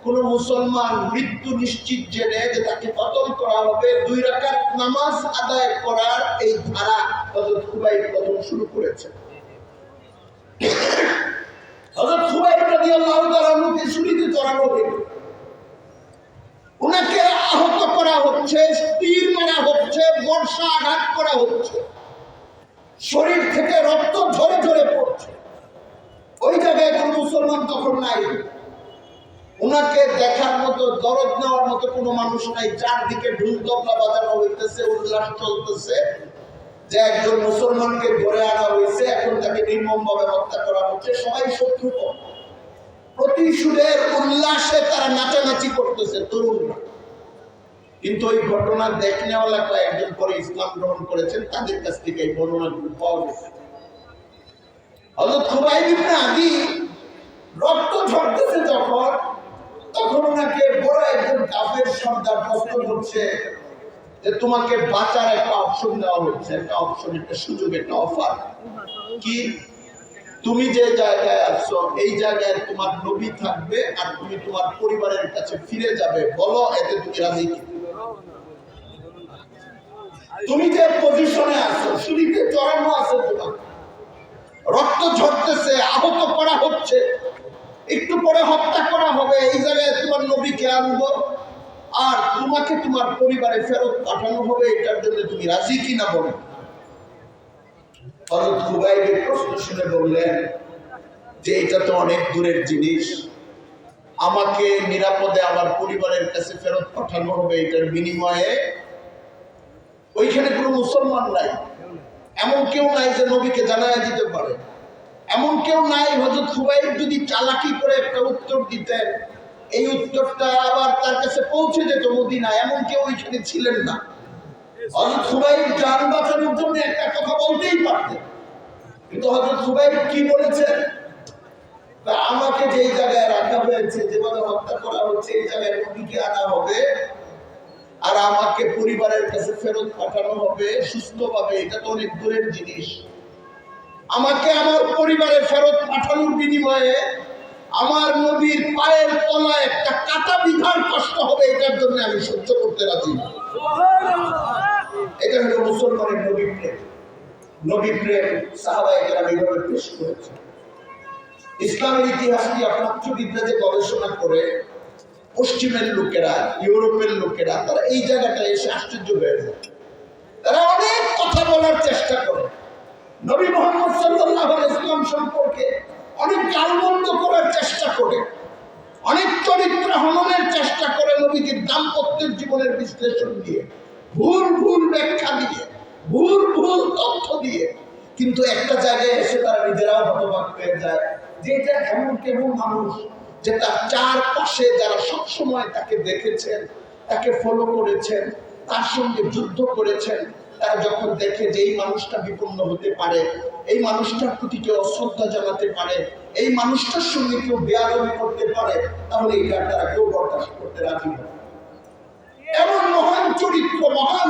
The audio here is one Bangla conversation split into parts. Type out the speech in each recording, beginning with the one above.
কোন মুসলমান মৃত্যু নিশ্চিত জেনে যে তাকে কতল করা হবে 2 রাকাত নামাজ আদায় করার এই ধারা হযরত খুবাইব প্রথম শুরু করেছে। হযরত খুবাইব রাদিয়াল্লাহু তাআলা কে শুলিতে চড়ানো হলো, ওনাকে আহত করা হচ্ছে, তীর মারা হচ্ছে, বর্ষা আঘাত করা হচ্ছে, শরীর থেকে রক্ত ঝরে ঝরে পড়ছে। ওই জায়গায় কোন মুসলমান তখন নাই, ওনাকে দেখার মতো, দরদ নেওয়ার মতো কোনো মানুষ নাই। চারদিকে ঢোল তবলা বাজানো হইতেছে, উল্লাস চলতেছে যে একজন মুসলমানকে ধরে আনা হয়েছে, এখন তাকে নির্মমভাবে হত্যা করা হচ্ছে। সবাই শত্রু, প্রতিশোধের উল্লাসে তারা নাচানাচি করতেছে তরুণরা। কিন্তু ওই ঘটনা দেখনেওয়ালা কয়েকজন পরে ইসলাম গ্রহণ করেছেন, তাদের কাছ থেকে এই বর্ণনাগুলো পাওয়া গেছে। হযরত খুবাইব ইবনে আদি রক্ত ঝরতেছে যখন, তখন ওনাকে বড় একজন কাফের সর্দার প্রশ্ন করছে যে তোমাকে বাঁচার একটা অপশন দেওয়া হচ্ছে, একটা অপশন, একটা সুযোগ, একটা অফার। কি? তুমি যে জায়গায় আছো এই জায়গায় তোমার নবী থাকবে আর তুমি তোমার পরিবারের কাছে ফিরে যাবে, বলো এতে তুমি রাজি কি? তুমি যে পজিশনে আছো, শুলিতে চড়ানো আছে, তোমার রক্ত ঝরতেছে, আহত করা হচ্ছে, একটু পরে হত্যা করা হবে, এই জায়গায় তোমার নবীকে আনবো আর তোমাকে তোমার পরিবারে ফেরত পাঠানো হবে, এটার জন্য তুমি রাজি কিনা বলো। হযরত খুবাইবের প্রশ্ন শুনে বললেন যে এটা তো অনেক দূরের জিনিস, আমাকে নিরাপদে আমার পরিবারের কাছে ফেরত পাঠানো হবে, এটার বিনিময়ে ওইখানে কোনো মুসলমান নাই, এমন কেউ নাই যে নবীকে জানায় দিতে পারে, এমন কেউ নাই। হযরত খুবাইব যদি চালাকি করে একটা উত্তর দিতেন, এই উত্তরটা আবার তার কাছে পৌঁছে যেত মদিনায়, এমন কেউ ওইখানে ছিলেন না। হযরত খুবাইব জান বাঁচানোর জন্য একটা কথা বলতেই পারতেন, কিন্তু হযরত খুবাইব কি বলেছেন? আমাকে যেই জায়গায় রাখা হয়েছে, যেভাবে হত্যা করা হচ্ছে, এই জায়গায় নবীকে আনা হবে আর আমাকে পরিবারের কাছে ফেরত পাঠানো হবে সুস্থভাবে, এটা তো অনেক দূরের জিনিস। আমাকে আমার পরিবারে ফেরত পাঠানোর বিনিময়ে আমার নবীর পায়ের তলায় একটা কাটা বিধার কষ্ট হবে, এটার জন্য আমি সহ্য করতে রাজি না। এটা হলো মুসলমানের নবী প্রেম। নবী প্রেম সাহাবায়ে কেরাম এইভাবে পেশ করেছে। ইসলামের ইতিহাস নিয়ে প্রাচ্যবিদ্যাতে গবেষণা করে পশ্চিমের লোকেরা, ইউরোপের লোকেরা, তারা এই জায়গাটায় এসে আশ্চর্য হয়ে যায়। তারা অনেক কথা বলার চেষ্টা করে, নবী মুহাম্মদ সাল্লাল্লাহু আলাইহি ওয়াসাল্লাম সম্পর্কে অনেক গালমন্দ করার চেষ্টা করে, অনেক চরিত্র হননের চেষ্টা করে, নবীকে দাম্পত্যের জীবনের বিশ্লেষণ দিয়ে, ভুল ভুল ব্যাখ্যা দিয়ে, ভুল ভুল তথ্য দিয়ে। কিন্তু একটা জায়গায় এসে তারা নিজেরাও হতবাক হয়ে যায় যে এটা এমন কেমন মানুষ যে তার চারপাশে যারা সবসময় তাকে দেখেছেন, তাকে ফলো করেছেন, তার সঙ্গে যুদ্ধ করেছেন, তারা যখন দেখে যে এই মানুষটা বিপন্ন হতে পারে, এই মানুষটার প্রতি কেউ অশ্রদ্ধা জানাতে পারে, এই মানুষটার সঙ্গে কেউ বেয়াদবি করতে পারে, তাহলে এটা তারা কেউ বরদাস্ত করতে রাজি হয়। এমন মহান চরিত্র, মহান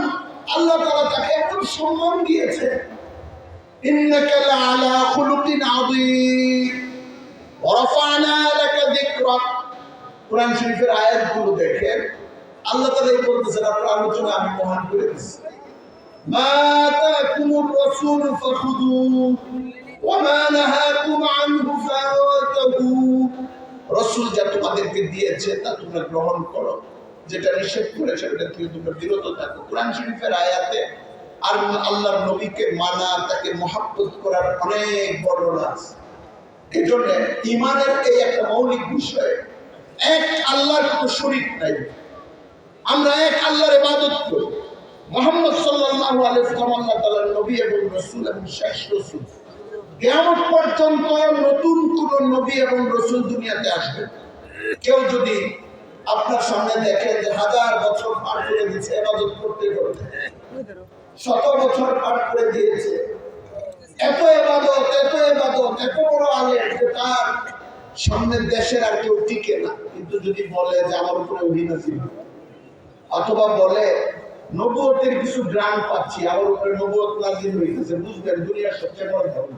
আল্লাহ তাআলা তাকে এমন সম্মান দিয়েছে। ইন্নাকা লাআলা খুলুকিন আযীম ওয়া রাফা'না লাকা যিকরাক। কোরআন শরীফের আয়াতগুলো দেখেন, আল্লাহ তাআলা এই বলতেছেন আপনার আলোচনা আমি মহান করে দিয়েছি। মা আতাকুমুর রাসূল ফাখুযুহু ওয়া মা নাহাকুম আনহু ফান্তাহু। রাসূল যা তোমাদেরকে দিয়েছে তা তোমরা গ্রহণ করো, যেটা নিষেধ করেছে সেটা থেকে তোমরা বিরত থাকো। কোরআন শরীফের আয়াতে আর আল্লাহর নবীকে মানা, তাকে মহব্বত করার অনেক বর্ণনা আছে। এই জন্য ঈমানের এই একটা মৌলিক বিষয়, এক আল্লাহর কোনো শরীক নাই, আমরা এক আল্লাহর ইবাদত করি। মুহাম্মদ সাল্লাল্লাহু আলাইহি ওয়াসাল্লাম আল্লাহ তাআলার নবী এবং রাসূল এবং শেষ রাসূল। কিয়ামত পর্যন্ত নতুন কোন নবী এবং রাসূল দুনিয়াতে আসবে। কেউ যদি আপনার সামনে দেখে যে 1000 বছর পার করে দিয়েছে ইবাদত করতে করতে, 100 বছর পার করে দিয়েছে, এত ইবাদত, এত ইবাদত, এত বড় আলেম যে তার সামনের দেশের আর কেউ টিকে না, কিন্তু যদি বলে যে আমার উপরে ওহী নাযিল, অথবা বলে নবুয়তের কিছু গ্রান্ট পাচ্ছি, আমার উপরে নবুয়ত নাযিল হইতেছে, বুঝবেন দুনিয়ার সবচেয়ে বড় ধর্ম।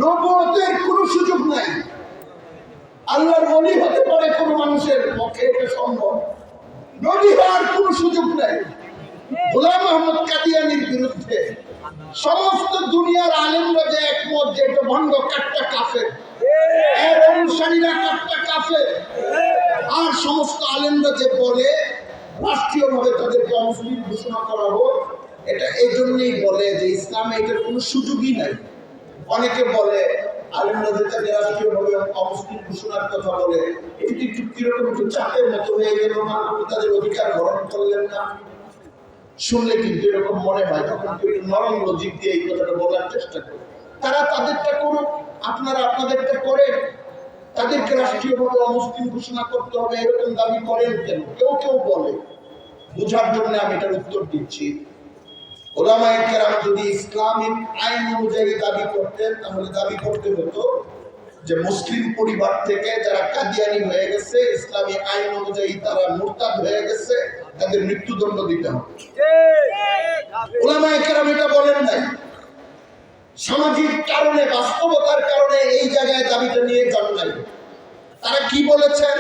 নবুয়তের কোনো সুযোগ নাই। আল্লাহর ওলি হতে পারে কোন মানুষের পক্ষে, এটা সম্ভব। নবী হওয়ার কোন সুযোগ নাই। গোলাম আহমদ কাদিয়ানীর বিরুদ্ধে সমস্ত দুনিয়ার আলেমরা যে একমত যে এটা ভণ্ড, কাট্টা কাফের, এর অনুসারীরা কাট্টা কাফের। আর সমস্ত আলেমরা যে বলে রাষ্ট্রীয়ভাবে তাদেরকে অমুসলিম ঘোষণা করা হোক, এটা এই জন্যই বলে যে ইসলামে এটার কোনো সুযোগই নাই। অনেকে বলে আলেমরা যে তাকে রাষ্ট্রীয়ভাবে অমুসলিম ঘোষণার কথা বলে, এটি একটু কিরকম একটু চাপের মতো হয়ে গেল না, তাদের অধিকার গ্রহণ করলেন না। শুনলে কিন্তু এরকম মনে হয়, তখন একটু নরম লজিক দিয়ে এই কথাটা বলার চেষ্টা করে। তারা তাদেরটা করুক, আপনারা আপনাদেরটা করেন। তাদেরকে রাষ্ট্রীয়ভাবে অমুসলিম ঘোষণা করতে হবে এরকম দাবি করেন কেন? কেউ কেউ বলে, বোঝার জন্য আমি এটার উত্তর দিচ্ছি। ওলামায়ে কেরাম যদি ইসলামিক আইন অনুযায়ী দাবি করতেন, তাহলে দাবি করতে হতো যে মুসলিম পরিবার থেকে যারা কাদিয়ানী হয়ে গেছে, ইসলামী আইন অনুযায়ী তারা মুরতাদ হয়ে গেছে, তাদের মৃত্যুদণ্ড দিতে হবে। ওলামায়ে কেরাম এটা বলেন নাই। সামাজিক কারণে, বাস্তবতার কারণে এই জায়গায় দাবিটা নিয়ে যান নাই। তারা কি বলেছেন?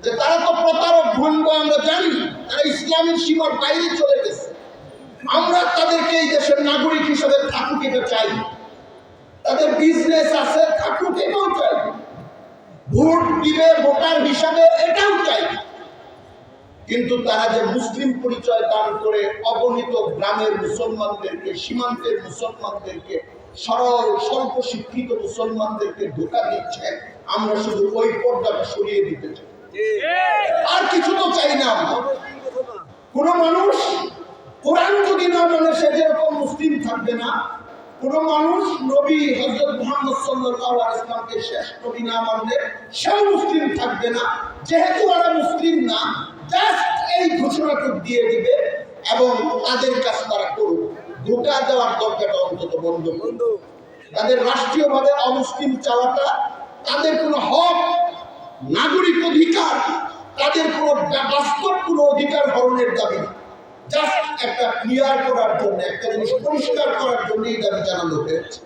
যে তারা তো প্রতারক, ভণ্ড, আমরা জানি তারা ইসলামের সীমার বাইরে চলে গেছে। আমরা তাদেরকে এই দেশের নাগরিক হিসেবে থাকুক এটা চাই, তাদের বিজনেস আছে থাকুক এটাও চাই, ভোট দিবে ভোটার হিসাবে এটাও চাই। কিন্তু তারা যে মুসলিম পরিচয় দান করে অগণিত গ্রামের মুসলমানদেরকে, সীমান্তের মুসলমানদেরকে, সরল স্বল্প শিক্ষিত মুসলমানদেরকে ধোঁকা দিচ্ছে, আমরা শুধু ওই পর্দাটা সরিয়ে দিতে চাই, আর কিছু তো চাই না আমরা। কোন মানুষ কোরআন যদি না মানে সে যেরকম মুসলিম থাকবে না, কোন মানুষ নবী হযরত মুহাম্মদ সাল্লাল্লাহু আলাইহি ওয়াসাল্লামকে শেষ নবী না মানলে সেও মুসলিম থাকবে না। যেহেতু ওরা মুসলিম না, জাস্ট এই ঘোষণাটুকু দিয়ে দিবে এবং তাদের কাজ তারা করুক। ধোঁকা দেওয়ার দরকারটা অন্তত বন্ধ করুন। তাদের রাষ্ট্রীয়ভাবে অমুসলিম চাওয়াটা তাদের কোনো হক, নাগরিক অধিকার, তাদের কোনো বাস্তব কোনো অধিকার হরণের দাবি না। জাস্ট একটা ক্লিয়ার করার জন্য, একটা জিনিস পরিষ্কার করার জন্য এই দাবি জানানো হয়েছে।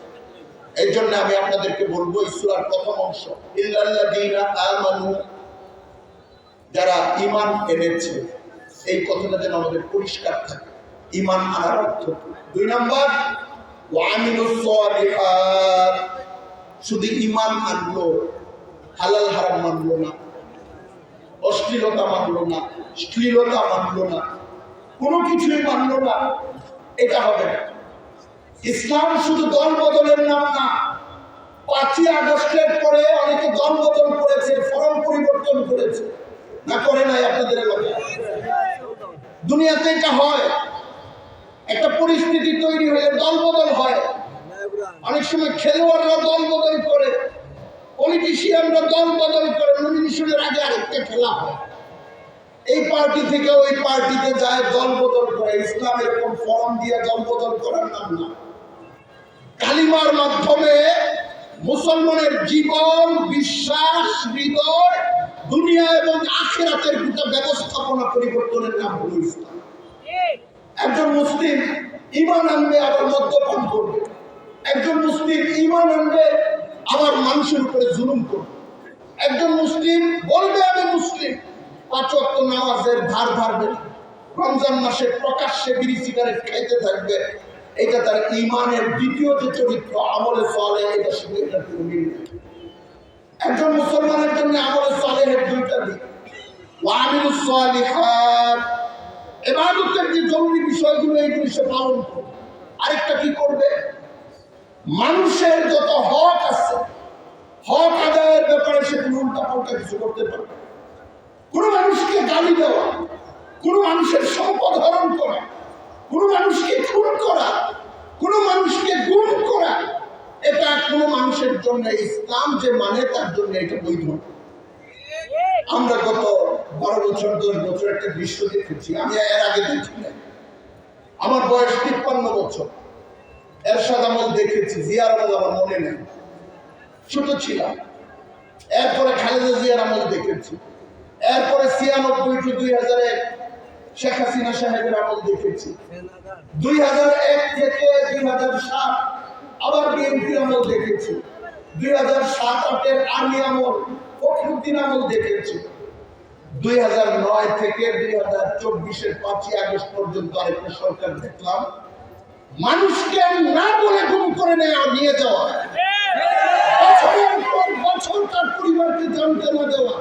এই জন্য আমি আপনাদেরকে বলবো, সূরার প্রথম অংশ ইল্লাল্লাযীনা আমানু, যারা ঈমান এনেছে, এই কথাটা যেন আমাদের পরিষ্কার থাকে। ঈমান আনার অর্থ 2 নম্বর ওয়া আমিলুস সালিহাত, শুধু ঈমান আনলো, হালাল হারাম মানলো না, অশ্লীলতা মানলো না, শ্লীলতা মানলো না, কোনো কিছুই মানলো না, এটা হবে না। ইসলাম শুধু দল বদলের নাম না। 5ই আগস্টের পরে অনেকে দল বদল করেছে, ফরম পরিবর্তন করেছে, না করে নাই আপনাদের এলাকায়? দুনিয়াতে এটা হয়। একটা পরিস্থিতি তৈরি হলে দল বদল হয়। অনেক সময় খেলোয়াড়রা দল বদল করে, পলিটিশিয়ানরা দল বদল করে, নমিনেশনের আগে আরেকটা খেলা হয়, এই পার্টি থেকে ওই পার্টিতে যায়, দল বদল করে। ইসলাম এরকম ফরম দিয়ে দল বদল করার নাম না। কালিমার মাধ্যমে মুসলমানের জীবন, বিশ্বাস, হৃদয়, দুনিয়া এবং আখিরাতের গোটা ব্যবস্থাপনা পরিবর্তনের নাম হলো ইসলাম। একজন মুসলিম ঈমান আনবে আবার মদ্যপান করবে, একজন মুসলিম ঈমান আনবে আবার মানুষের উপরে জুলুম করবে, একজন মুসলিম বলবে আমি মুসলিম, 5 ওয়াক্ত নামাজের ধার ধারবে না, রমজান মাসে প্রকাশ্যে বিড়ি সিগারেট খাইতে থাকবে। এটা তার ঈমানের দ্বিতীয় যে চরিত্র, আমলে সালেহ, এটা শুধু এটা কোনো মিল নেই। একজন মুসলমানের জন্য আমলে সালেহের 2টা দিক, ওয়া আমিলুস সালিহাত, ইবাদতের যে জরুরি বিষয়গুলো এইগুলো সে পালন করবে। আরেকটা কি করবে? মানুষের যত হক আছে, হক আদায়ের ব্যাপারে সে কোনো উল্টাপাল্টা কিছু করতে পারবে। কোনো মানুষকে গালি দেওয়া, কোনো মানুষের সম্পদ হরণ করা, কোনো মানুষকে খুন করা, কোনো মানুষকে গুম করা, এটা কোনো মানুষের জন্য ইসলাম যে মানে তার জন্য এটা বৈধ। আমরা গত 12 বছর 10 বছর একটা দৃশ্য দেখেছি, আমি এর আগে দেখি না। আমার বয়স 53 বছর। এরশাদ আমল দেখেছি, জিয়ার আমল আমার মনে নেই, ছোট ছিলাম। এরপরে খালেদা জিয়ার আমল দেখেছি, এরপরে 96 টু 2001 শেখ হাসিনা সাহেবের আমল দেখেছি, 2001 থেকে 2007 আবার বিএনপির আমল দেখেছি, 2007-08 আর্মি আমল, ফখরুদ্দিন আমল দেখেছি 2009 থেকে 2024-এর 5ই আগস্ট পর্যন্ত আরেকটা সরকার দেখলাম মানুষকে না বলে গুম করে নিয়ে যাওয়া, বছরের পর বছর তার পরিবারকে জানতে না দেওয়া,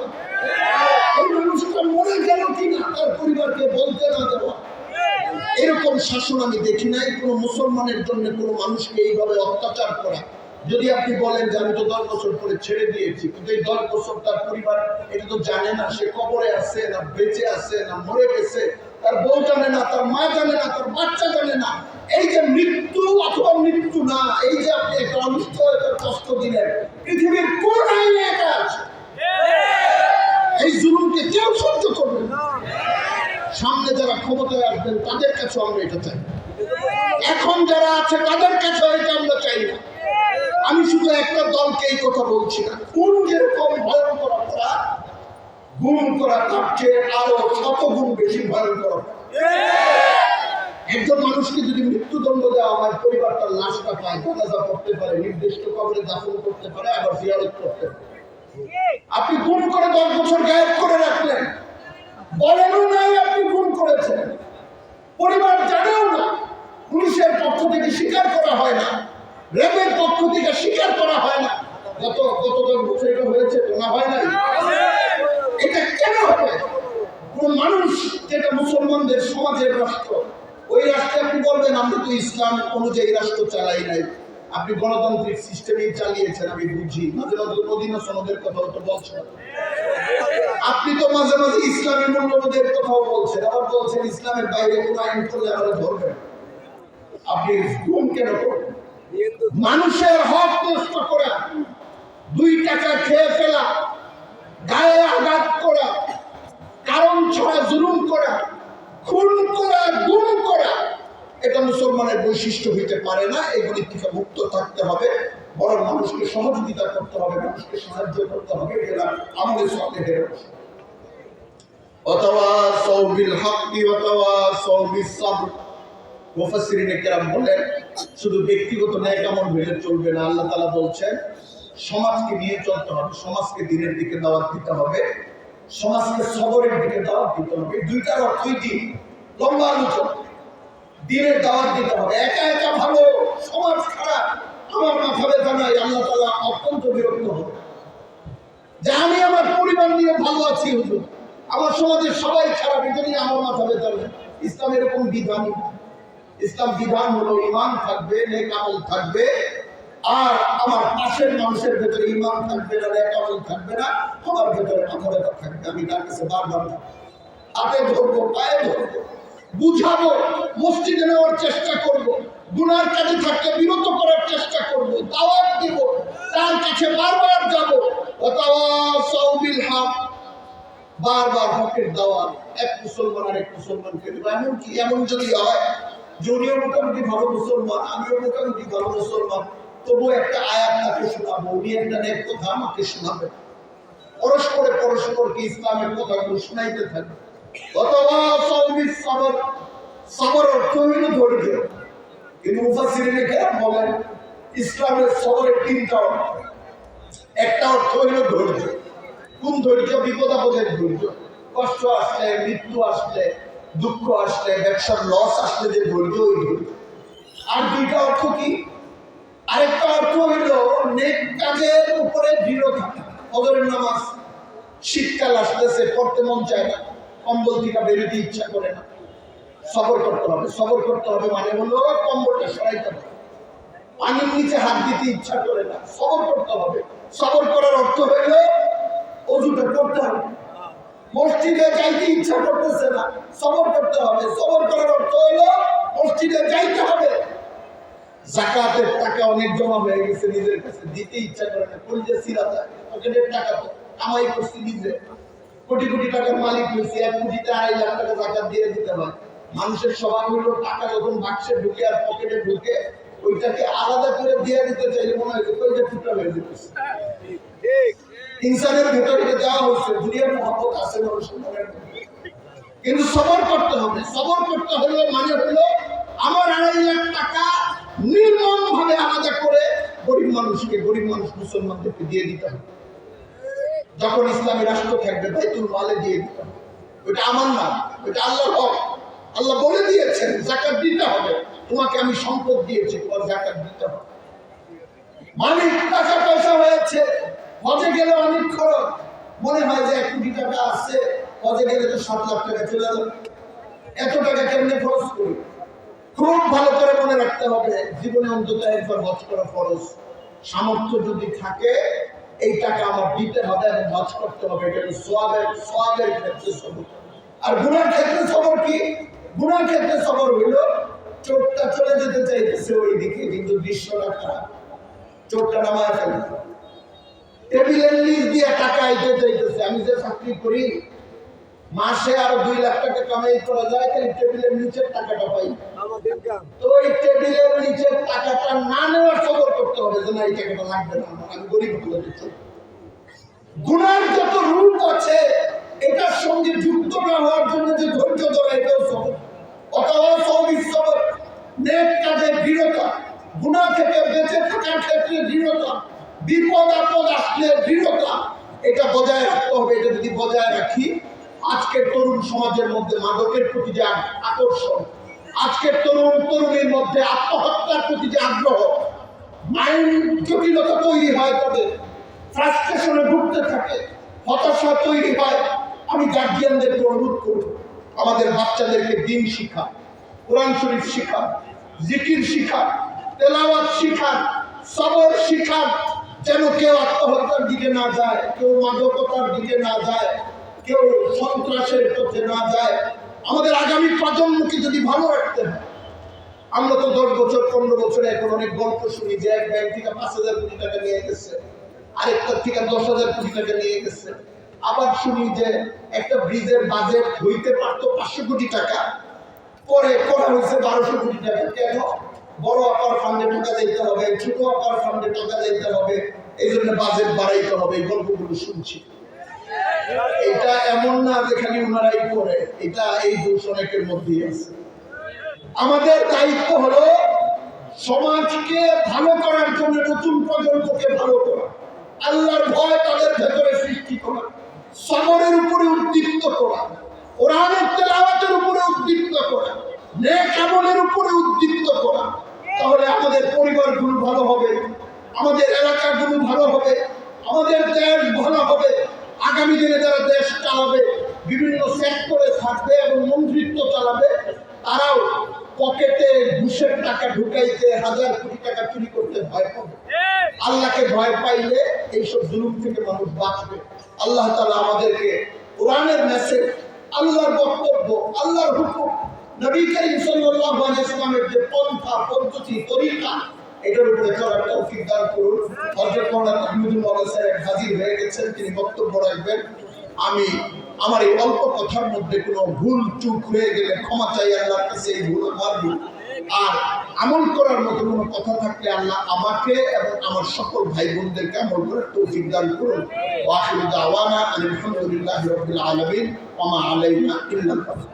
ওই মানুষটা মরে গেল কিনা তার পরিবারকে বলতে না দেওয়া। এরকম শাসন আমি দেখি নাই। কোনো মুসলমানের জন্য কোনো মানুষকে এইভাবে অত্যাচার করা। যদি আপনি বলেন যে আমি তো 10 বছর পরে ছেড়ে দিয়েছি, কিন্তু এই 10 বছর তার পরিবার এটা তো জানে না সে কবরে আছে না বেঁচে আছে না মরে গেছে, তার বউ জানে না, তার মা জানে না, তার বাচ্চা জানে না। এই যে মৃত্যু অথবা মৃত্যু না, এই যে আপনি একটা অনিশ্চয়তার কষ্ট দিলেন, পৃথিবীর কোন আইনে এটা আছে? এই জুলুমকে কেউ সহ্য করবে না। সামনে যারা ক্ষমতায় আসবেন তাদের কাছে আমরা এটা চাই, এখন যারা আছে তাদের কাছে এটা আমরা চাই না। আমি শুধু একটা দলকে এই কথা বলছি না, কোন যেরকম ভয়ঙ্কর অপরাধ, গুম করা তার চেয়ে আরো 100 গুণ বেশি ভয়ঙ্কর। একজন মানুষকে যদি মৃত্যুদণ্ড দেওয়া হয়, পরিবার তার লাশটা পায়, জানাজা করতে পারে, নির্দিষ্ট কবরে দাফন করতে পারে, আবার জিয়ারত করতে পারে। আপনি গুম করে 10 বছর গায়েব করে রাখলেন, বলেনও নাই আপনি গুম করেছেন, পরিবার জানেও না, পুলিশের পক্ষ থেকে স্বীকার করা হয় না, র্যাবের পক্ষ থেকে স্বীকার করা হয় না। গত 10 বছর এটা হয়েছে তো না, হয় নাই? এটা কেন হবে? কোন মানুষ যেটা মুসলমানদের সমাজের রাষ্ট্র, ওই রাষ্ট্রে আপনি বলবেন আমরা তো ইসলাম অনুযায়ী রাষ্ট্র চালাই নাই, আপনি গণতান্ত্রিক সিস্টেমেই চালিয়েছেন। আমি বুঝি, মাঝে মাঝে মদিনা সনদের কথাও তো বলছেন, আপনি তো মাঝে মাঝে ইসলামী মূল্যবোধের কথাও বলছেন, আবার বলছেন ইসলামের বাইরে কোন আইন করলে আমরা ধরবেন। আপনি গুম কেন করবেন? মানুষের হক নষ্ট করা, 2 টাকা খেয়ে ফেলা, গায়ে আঘাত করা, কারণ ছাড়া জুলুম করা, খুন করা, গুম করা, এটা মুসলমানের বৈশিষ্ট্য হইতে পারে না। এগুলি থেকে মুক্ত থাকতে হবে, বরং মানুষকে সহযোগিতা করতে হবে, মানুষকে সাহায্য করতে হবে। এরা আমাদের সাথে ওয়াতাওয়াসাউ বিল হাক্কি ওয়াতাওয়াসাউ বিস সাবর। মুফাসসিরিনে কেরাম বলেন শুধু ব্যক্তিগত ন্যায় আমল ভেবে চলবে না। আল্লাহ তাআলা বলছেন সমাজকে নিয়ে চলতে হবে, সমাজকে দিনের দিকে দাওয়াত দিতে হবে, সমাজকে সবরের দিকে দাওয়াত দিতে হবে। দুইটার অর্থই দিন, লম্বা আলোচনা। দিনের দাওয়াত দিতে হবে। একা একা ভালো, সমাজ খারাপ, আমার মাথা ব্যথা নাই, আল্লাহ তাআলা অত্যন্ত বিরক্ত হবে যে আমি আমার পরিবার নিয়ে ভালো আছি হুজুর, আমার সমাজের সবাই খারাপ, এটা নিয়ে আমার মাথা ব্যথা নেই। ইসলাম এরকম বিধান। ইসলাম বিধান হলো ঈমান থাকবে, নেক আমল থাকবে, আর আমার পাশের মানুষের ভেতরে ঈমান থাকবে না, নেক আমল থাকবে না, আমার ভেতরে মাথা ব্যথা থাকবে। আমি তার কাছে বারবার হাতে ধরবো, পায়ে ধরবো, বুঝাবো, মসজিদে নেওয়ার চেষ্টা করব, গুনার কাজে থাকলে বিরত করার চেষ্টা করব, দাওয়াত দিব, তার কাছে বারবার যাব। ওয়াতাওয়াসাউ বিল হক, বারবার হকের দাওয়াত এক মুসলমান আর এক মুসলমানকে দেব। এমন যদি হয় যে উনিও মোটামুটি ভালো মুসলমান, আমিও মোটামুটি ভালো মুসলমান, তবু একটা আয়াত তাকে শোনাবো, উনি একটা নেক কথা আমাকে শোনাবে, পরস্পরকে ইসলামের কথাগুলো শোনাইতে থাকবে। ওয়াতাওয়াসাউ বিস সাবর, সবর অর্থ হইল ধৈর্য। কিন্তু মুফাসসিরিনে কেরাম বলেন ইসলামের সবরের 3টা অর্থ। একটা অর্থ হইল ধৈর্য। কোন ধৈর্য? বিপদ আপদের ধৈর্য। কষ্ট আসলে, মৃত্যু আসলে, দুঃখ আসলে, ব্যবসার লস আসলে যে ধৈর্য, ওই ধৈর্য। আর 2টা অর্থ কি? আরেকটা অর্থ হইল নেক কাজের উপরে দৃঢ় থাকা। ফজরের নামাজ, শীতকাল আসতেছে, পড়তে মন চায় না, কম্বল থেকে বেরোতে ইচ্ছা করে না, সবর করতে হবে। সবর করতে হবে মানে হলো কম্বলটা সরাইতে হবে, পানির নিচে হাত দিতে ইচ্ছা করে না, সবর করতে হবে। সবর করার অর্থ হইল ওযুটা করতে হবে, মসজিদে যাইতে ইচ্ছা করতেছে না, সবর করতে হবে। সবর করার অর্থ হইল মসজিদে যাইতে হবে। যাকাতের টাকা অনেক জমা হয়ে গেছে, নিজের কাছে দিতে ইচ্ছা করে না, কলিজা ছিঁড়া যায়, পকেটের টাকা তো কামাই করছি নিজে, কোটি কোটি টাকার মালিক হয়েছে, 1 কোটিতে 2.5 লাখ টাকা যাকাত দিয়ে দিতে হয়। মানুষের স্বভাব হলো টাকা যখন বাক্সে ঢুকে আর পকেটে ঢুকে ওইটাকে আলাদা করে দিয়ে দিতে চাইলে মনে হয় যে টুকরা হয়ে যেতেছে। ইনসানের ভেতরে দেওয়া হচ্ছে, দুনিয়ার মহব্বত আছে মানুষের মনের মধ্যে, কিন্তু সবর করতে হবে। সবর করতে হলে মানে হলো আমার 2.5 লাখ টাকা নির্মম ভাবে আলাদা করে গরিব মানুষ মুসলমানদেরকে দিয়ে দিতে হবে। যখন ইসলামী রাষ্ট্র থাকবে বাইতুল মালে দিয়ে দিতে হবে। ওইটা আমার না, ওইটা আল্লাহর হক। আল্লাহ বলে দিয়েছেন যাকাত দিতে হবে, তোমাকে আমি সম্পদ দিয়েছি, তোমার যাকাত দিতে হবে। মালিক টাকা পয়সা হয়েছে, হজে গেলে অনেক খরচ, মনে হয় যে 1 কোটি টাকা আছে, হজে গেলে তো 7 লাখ টাকা চলে যাবে, এত টাকা কেমনে খরচ করি? খুব ভালো করে মনে রাখতে হবে, জীবনে অন্তত একবার হজ করা ফরজ। সামর্থ্য যদি থাকে এই টাকা আমার দিতে হবে এবং হজ করতে হবে। এটা সওয়াবের ক্ষেত্রে সবর। আর গুনার ক্ষেত্রে সবর কি? গুনার ক্ষেত্রে সবর হইল চোরটা চলে যেতে চাইতেছে ওই দিকে, কিন্তু দৃশ্যটা খারাপ, চোরটা নামায় ফেলে। টেবিলের নিচ দিয়ে টাকা আইতে চাইতেছে। আমি যে চাকরি করি মাসে আরো 2 লাখ টাকা কামাই করা যায়, খালি টেবিলের নিচের টাকাটা পাই। তো ওই টেবিলের নিচের টাকাটা না নেওয়ার সবর করতে হবে যে না, এই টাকাটা লাগবে না, আমি গরিব হয়ে দিচ্ছি। গুনার যত রূপ আছে এটার সঙ্গে যুক্ত না হওয়ার জন্য যে ধৈর্য ধরা, এটাও সবর। অথবা সবর, নেক কাজে দৃঢ়তা, গুনাহ থেকে বেঁচে থাকার ক্ষেত্রে দৃঢ়তা, বিপদ আপদ আসলে দৃঢ়তা, এটা বজায় রাখতে হবে। এটা যদি বজায় রাখি, আজকের তরুণ সমাজের মধ্যে মাদকের প্রতি যে আকর্ষণ, আজকের তরুণীর মধ্যে আত্মহত্যার প্রতি যে আগ্রহ, মাইন্ড জটিলতা তৈরি হয়, তাদের ফ্রাস্ট্রেশনে ভুগতে থাকে, হতাশা তৈরি হয়। আমি গার্জিয়ানদেরকে অনুরোধ করব, আমাদের বাচ্চাদেরকে দ্বীন শিক্ষা, কোরআন শরীফ শিক্ষা, জিকির শিক্ষা, তেলাওয়াত শিক্ষা, সবর শিক্ষা, যেন কেউ আত্মহত্যার দিকে না যায়, কেউ মাদকতার দিকে না যায়, কেউ সন্ত্রাসের পথে না যায়। আমাদের আগামী প্রজন্মকে যদি ভালো রাখতে হয়, আমরা তো 10 বছর 15 বছরে এখন অনেক গল্প শুনি যে এক ব্যাংক থেকে 5,000 কোটি টাকা নিয়ে গেছে, আরেকটা থেকে 10,000 কোটি টাকা নিয়ে গেছে। আবার শুনি যে একটা ব্রিজের বাজেট হইতে পারতো 500 কোটি টাকা, পরে করা হয়েছে 1200 কোটি টাকা। কেন? বড় আকার ফান্ডে টাকা দিতে হবে, ছোট আকার ফান্ডে টাকা দিতে হবে, এই জন্য বাজেট বাড়াইতে হবে। এই গল্পগুলো শুনছি। এটা এমন না যেখানে ওনারাই করে, এটা এই দোষ অনেকের মধ্যেই আছে। আমাদের দায়িত্ব হলো সমাজকে ভালো করার জন্য নতুন প্রজন্মকে ভালো করা, আল্লাহর ভয় তাদের ভেতরে সৃষ্টি করা, সবরের উপরে উদ্দীপ্ত করা, কোরআনের তেলাওয়াতের উপরে উদ্দীপ্ত করা, নেক আমলের উপরে উদ্দীপ্ত করা। তাহলে আমাদের পরিবারগুলো ভালো হবে, আমাদের এলাকাগুলো ভালো হবে, আমাদের দেশ ভালো হবে। আগামী দিনে যারা দেশ চালাবে, বিভিন্ন সেক্টরে থাকবে এবং মন্ত্রিত্ব চালাবে, তারাও পকেটে ঘুষের টাকা ঢুকাইতে, 1000 কোটি টাকা চুরি করতে ভয় পাবে। আল্লাহকে ভয় পাইলে এইসব জুলুম থেকে মানুষ বাঁচবে। আল্লাহ তাআলা আমাদেরকে কোরআনের মেসেজ, আল্লাহর বক্তব্য, আল্লাহর হুকুম, নবী করিম সাল্লাল্লাহু আলাইহি ওয়াসাল্লামের যে পন্থা পদ্ধতি তরিকা, এটার উপরে চলার তৌফিক দান করুন। হযরত মাওলানা আহমদুল মাওলা সাহেব হাজির হয়ে গেছেন, তিনি বক্তব্য রাখবেন। আমি আমার এই অল্প কথার মধ্যে কোনো ভুল চুক হয়ে গেলে ক্ষমা চাই আল্লাহর কাছে, এই ভুল আমার ভুল। আর আমল করার মতো কোনো কথা থাকলে আল্লাহ আমাকে এবং আমার সকল ভাই বোনদেরকে আমল করার তৌফিক দান করুন। ওয়া আখিরু দাওয়ানা আলহামদুলিল্লাহি রাব্বিল আলামিন ওয়া মা আলাইনা ইল্লাল বালাগ।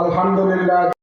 আলহামদুলিল্লাহ।